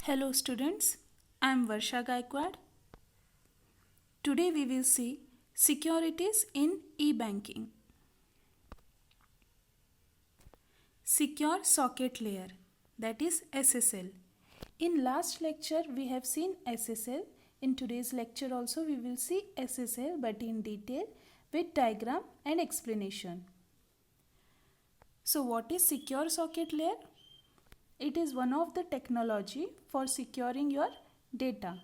Hello students, I am Varsha Gaikwad. Today we will see securities in e-banking. Secure Socket Layer, that is SSL. In last lecture we have seen SSL. In today's lecture also we will see SSL but in detail with diagram and explanation. So what is Secure Socket Layer? It is one of the technology for securing your data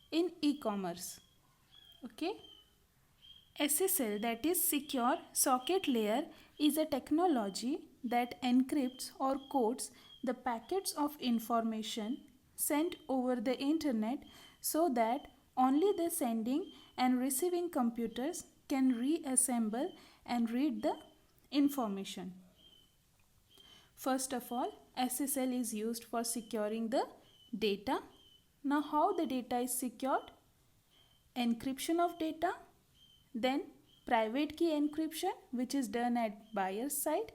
in e-commerce. Okay. SSL, that is Secure Socket Layer, is a technology that encrypts or codes the packets of information sent over the internet so that only the sending and receiving computers can reassemble and read the information. First of all, SSL is used for securing the data. Now how the data is secured? Encryption of data, then private key encryption which is done at buyer's side,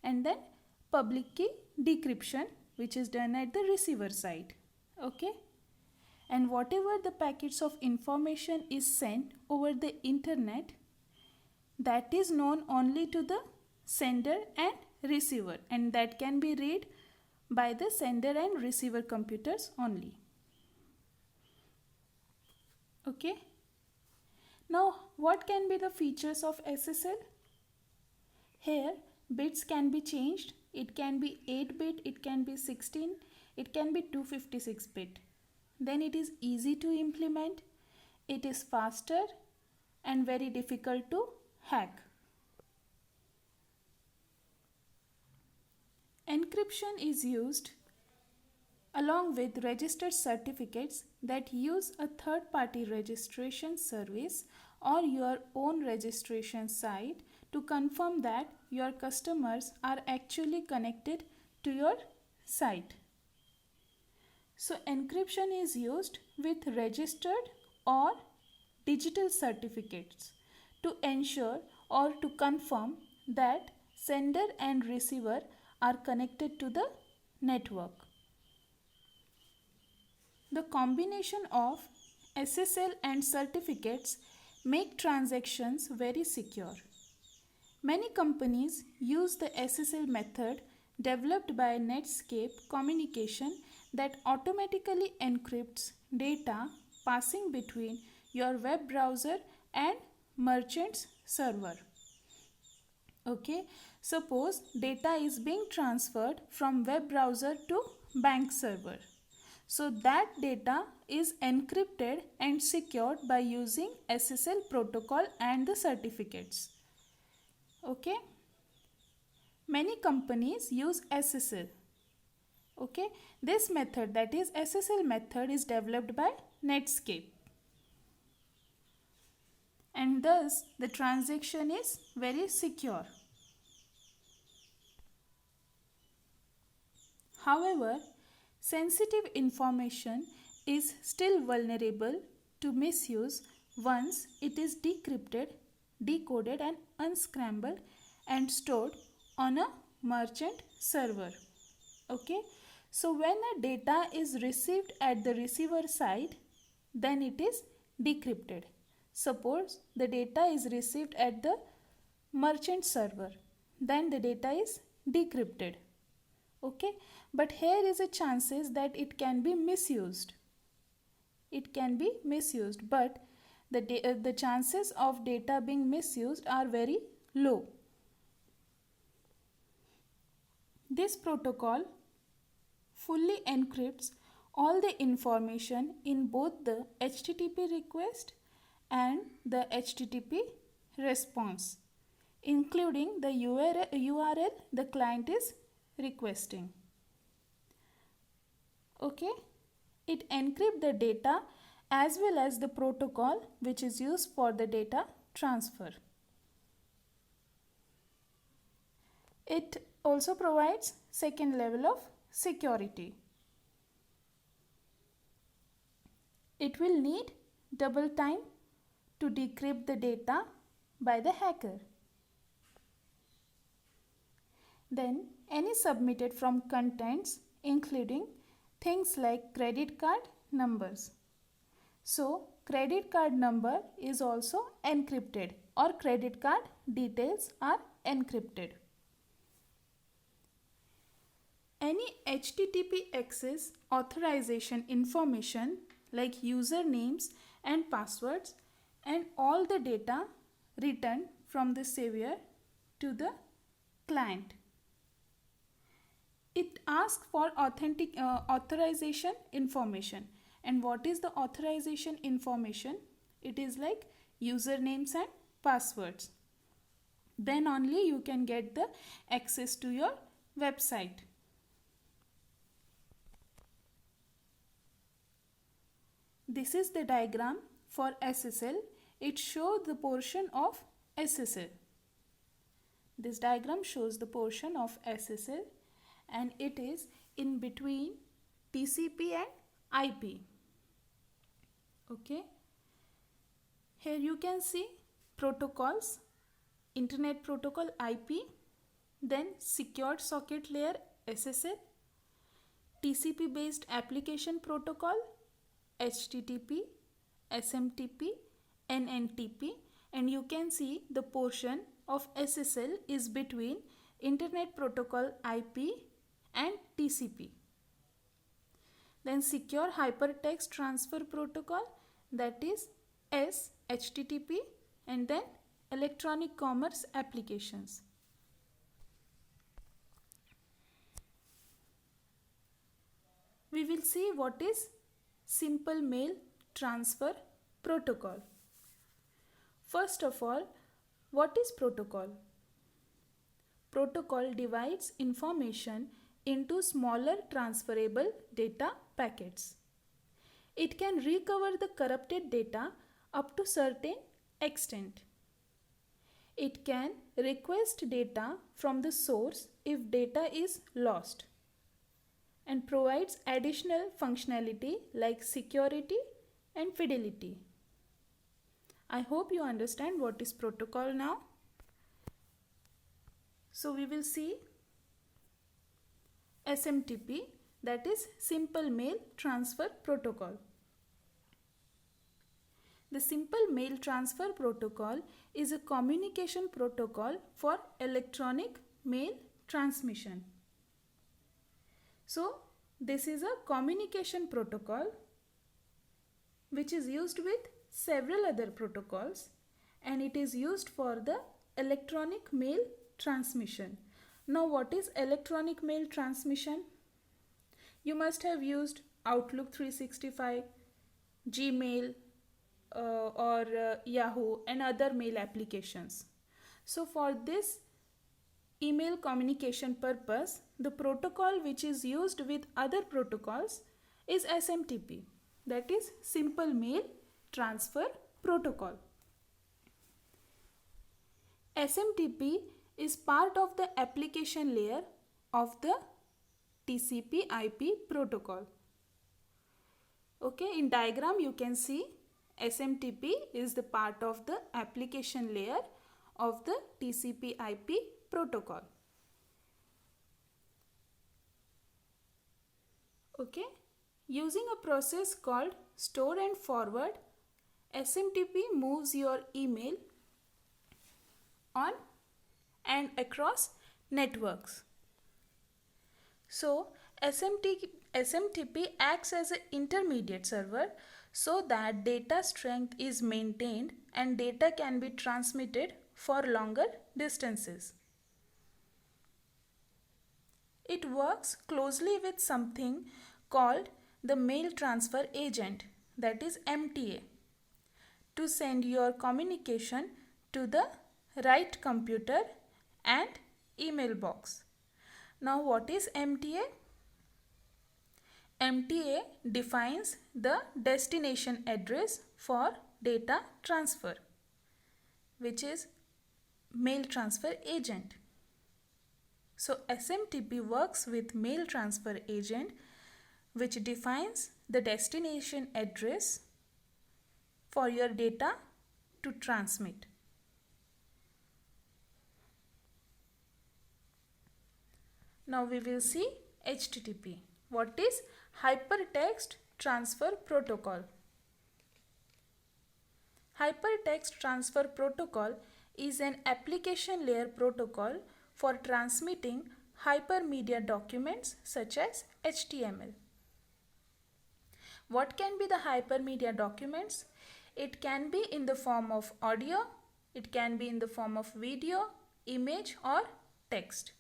and then public key decryption which is done at the receiver side. Okay, and whatever the packets of information is sent over the internet, that is known only to the sender and receiver, and that can be read by the sender and receiver computers only. Okay. Now what can be the features of SSL? Here bits can be changed. It can be 8-bit, it can be 16, it can be 256-bit. Then it is easy to implement, it is faster and very difficult to hack. Encryption is used along with registered certificates that use a third-party registration service or your own registration site to confirm that your customers are actually connected to your site. So encryption is used with registered or digital certificates to ensure or to confirm that sender and receiver are connected to the network. The combination of SSL and certificates make transactions very secure. Many companies use the SSL method developed by Netscape Communication that automatically encrypts data passing between your web browser and merchant's server. Okay, suppose data is being transferred from web browser to bank server. So that data is encrypted and secured by using SSL protocol and the certificates. Okay. Many companies use SSL. Okay. This method, that is SSL method, is developed by Netscape. And thus the transaction is very secure. However, sensitive information is still vulnerable to misuse once it is decrypted, decoded and unscrambled and stored on a merchant server. Okay, so when a data is received at the receiver side, then it is decrypted. Suppose the data is received at the merchant server, then the data is decrypted. Okay, but here is a chances that it can be misused. It can be misused, but the chances of data being misused are very low. This protocol fully encrypts all the information in both the HTTP request and the HTTP response, including the URL the client is requesting. Okay, it encrypts the data as well as the protocol which is used for the data transfer. It also provides second level of security. It will need double time to decrypt the data by the hacker. Then any submitted from contents including things like credit card numbers. So, credit card number is also encrypted, or credit card details are encrypted. Any HTTP access authorization information like usernames and passwords and all the data returned from the server to the client. It asks for authorization information. And what is the authorization information? It is like usernames and passwords. Then only you can get the access to your website. This is the diagram for SSL. It shows the portion of SSL. This diagram shows the portion of SSL and it is in between TCP and IP. Okay. Here you can see protocols, Internet Protocol IP, then Secured Socket Layer SSL, TCP based application protocol, HTTP, SMTP, NNTP, and you can see the portion of SSL is between Internet Protocol IP and TCP. Then Secure Hypertext Transfer Protocol, that is SHTTP, and then Electronic Commerce Applications. We will see what is Simple Mail Transfer Protocol. First of all, what is protocol? Protocol divides information into smaller transferable data packets. It can recover the corrupted data up to certain extent. It can request data from the source if data is lost, and provides additional functionality like security and fidelity. I hope you understand what is protocol now. So we will see SMTP, that is Simple Mail Transfer Protocol. The Simple Mail Transfer Protocol is a communication protocol for electronic mail transmission. So this is a communication protocol which is used with several other protocols, and it is used for the electronic mail transmission. Now what is electronic mail transmission? You must have used Outlook 365, Gmail or Yahoo and other mail applications. So for this email communication purpose, the protocol which is used with other protocols is SMTP, that is Simple Mail Transfer Protocol. SMTP is part of the application layer of the TCP IP protocol. Okay, in diagram you can see SMTP is the part of the application layer of the TCP IP protocol. Okay, using a process called store and forward, SMTP moves your email on and across networks. So SMTP acts as an intermediate server so that data strength is maintained and data can be transmitted for longer distances. It works closely with something called the mail transfer agent, that is MTA, to send your communication to the right computer and email box. Now what is MTA? MTA defines the destination address for data transfer, which is mail transfer agent. So SMTP works with mail transfer agent, which defines the destination address for your data to transmit. Now we will see HTTP. What is Hypertext Transfer Protocol. Hypertext Transfer Protocol is an application layer protocol for transmitting hypermedia documents such as HTML. What can be the hypermedia documents? It can be in the form of audio, it can be in the form of video, image or text.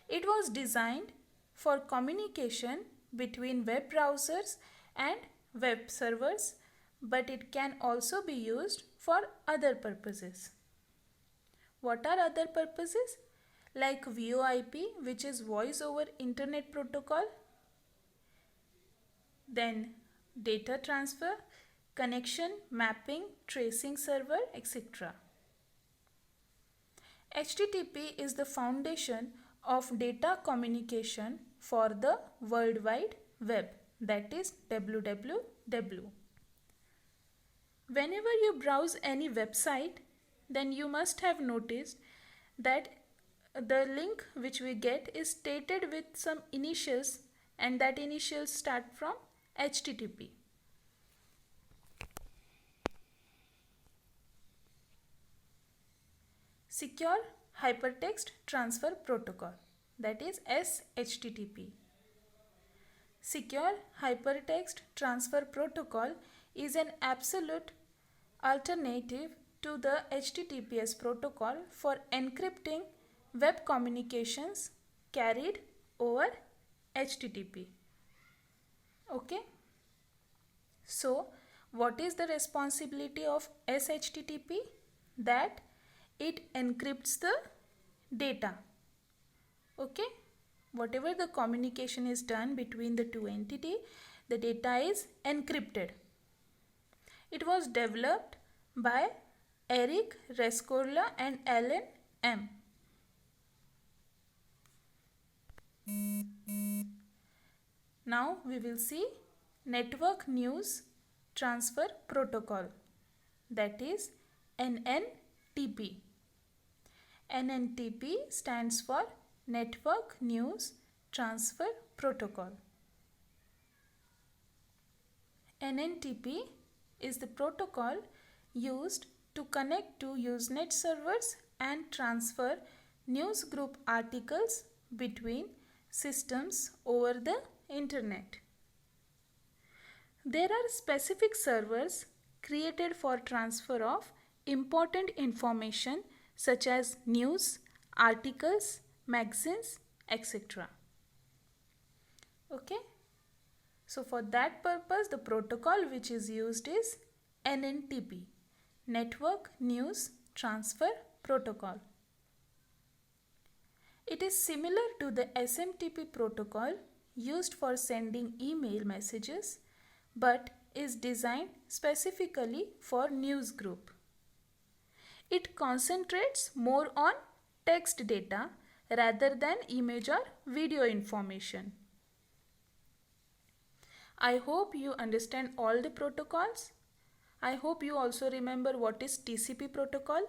It was designed for communication between web browsers and web servers, but it can also be used for other purposes. What are other purposes? Like VoIP, which is Voice over Internet Protocol, then data transfer, connection, mapping, tracing server, etc. HTTP is the foundation of data communication for the World Wide Web, that is WWW. Whenever you browse any website, then you must have noticed that the link which we get is stated with some initials, and that initials start from HTTP. Secure Hypertext Transfer Protocol, that is SHTTP. Secure Hypertext Transfer Protocol is an absolute alternative to the HTTPS protocol for encrypting web communications carried over HTTP. Okay. So, what is the responsibility of SHTTP? That it encrypts the data. Okay. Whatever the communication is done between the two entities, the data is encrypted. It was developed by Eric Rescorla and Alan M. Now we will see Network News Transfer Protocol, that is NNTP. NNTP stands for Network News Transfer Protocol. NNTP is the protocol used to connect to Usenet servers and transfer newsgroup articles between systems over the internet. There are specific servers created for transfer of important information such as news, articles, magazines, etc. Okay. So for that purpose, the protocol which is used is NNTP, Network News Transfer Protocol. It is similar to the SMTP protocol used for sending email messages, but is designed specifically for newsgroup. It concentrates more on text data rather than image or video information. I hope you understand all the protocols. I hope you also remember what is TCP protocol.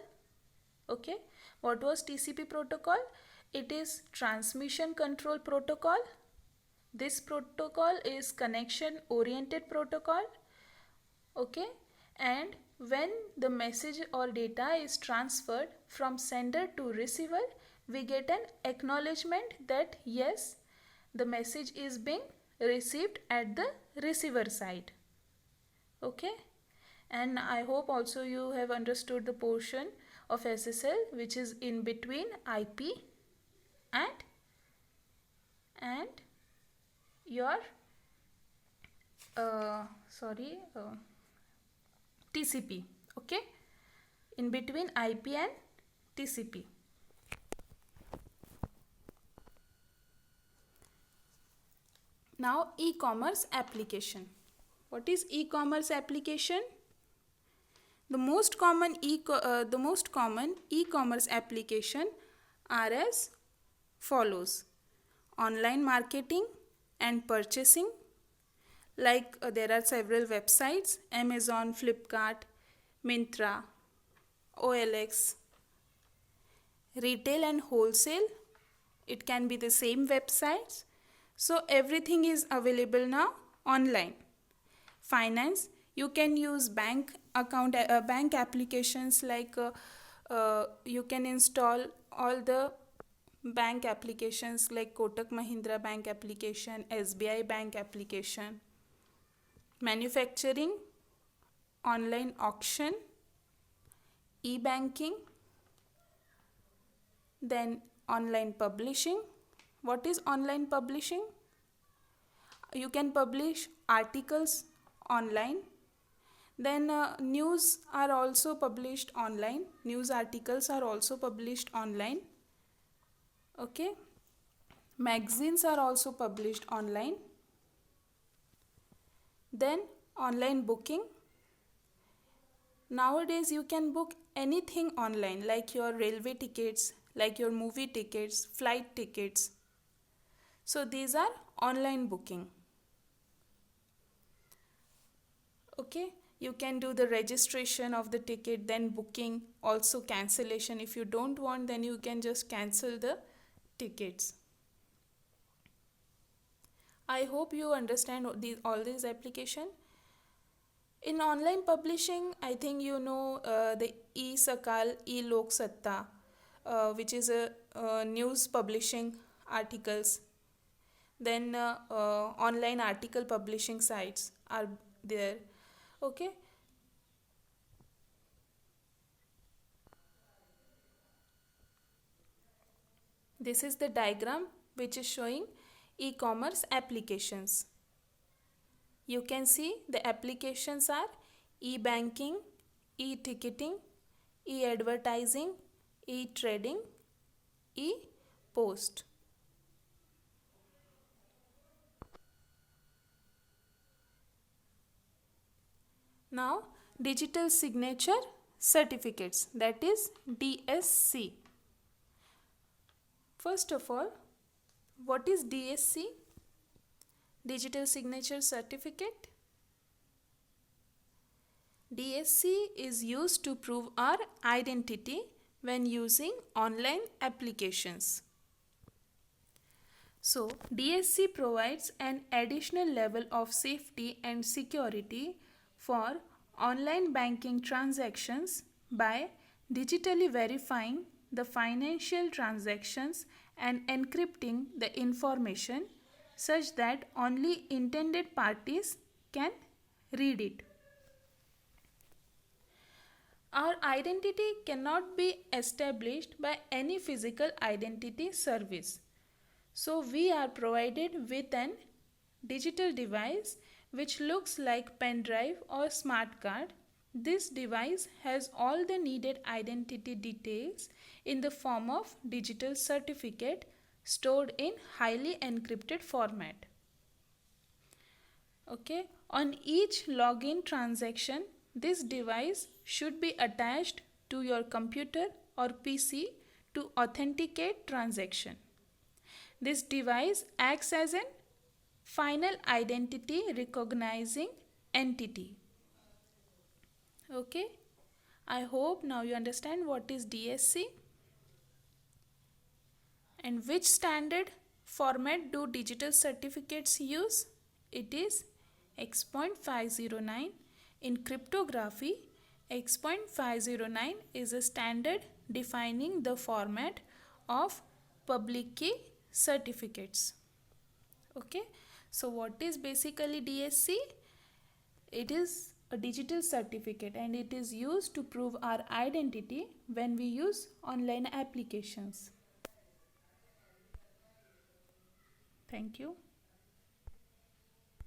Okay, what was TCP protocol? It is Transmission Control Protocol. This protocol is connection oriented protocol. Okay, and when the message or data is transferred from sender to receiver, we get an acknowledgement that yes, the message is being received at the receiver side. Okay, and I hope also you have understood the portion of SSL which is in between IP and your TCP. Okay, in between IP and TCP. Now e-commerce application. What is e-commerce application? The most common e-commerce application are as follows: online marketing and purchasing. Like there are several websites: Amazon, Flipkart, Myntra, OLX. Retail and wholesale, it can be the same websites. So everything is available now online. Finance, you can use bank account bank applications like you can install all the bank applications like Kotak Mahindra bank application, SBI bank application. Manufacturing, online auction, e-banking, then online publishing. What is online publishing? You can publish articles online. Then news are also published online. News articles are also published online. Okay. Magazines are also published online. Then online booking. Nowadays you can book anything online, like your railway tickets, like your movie tickets, flight tickets. So these are online booking. Okay, you can do the registration of the ticket, then booking, also cancellation. If you don't want, then you can just cancel the tickets. I hope you understand all these application. In online publishing, I think you know the e-Sakal, e-Lok Satta, which is a news publishing articles. Then online article publishing sites are there. Okay. This is the diagram which is showing e-commerce applications. You can see the applications are e-banking, e-ticketing, e-advertising, e-trading, e-post. Now, digital signature certificates, that is DSC. First of all, what is DSC? Digital signature certificate. DSC is used to prove our identity when using online applications. So, DSC provides an additional level of safety and security for online banking transactions by digitally verifying the financial transactions and encrypting the information such that only intended parties can read it. Our identity cannot be established by any physical identity service. So we are provided with an digital device which looks like pen drive or smart card. This device has all the needed identity details in the form of digital certificate stored in highly encrypted format. Okay, on each login transaction, this device should be attached to your computer or PC to authenticate transaction. This device acts as an final identity recognizing entity. Okay, I hope now you understand what is DSC and which standard format do digital certificates use. It is X.509. In cryptography, X.509 is a standard defining the format of public key certificates. Okay, so what is basically DSC? It is a digital certificate and it is used to prove our identity when we use online applications. Thank you.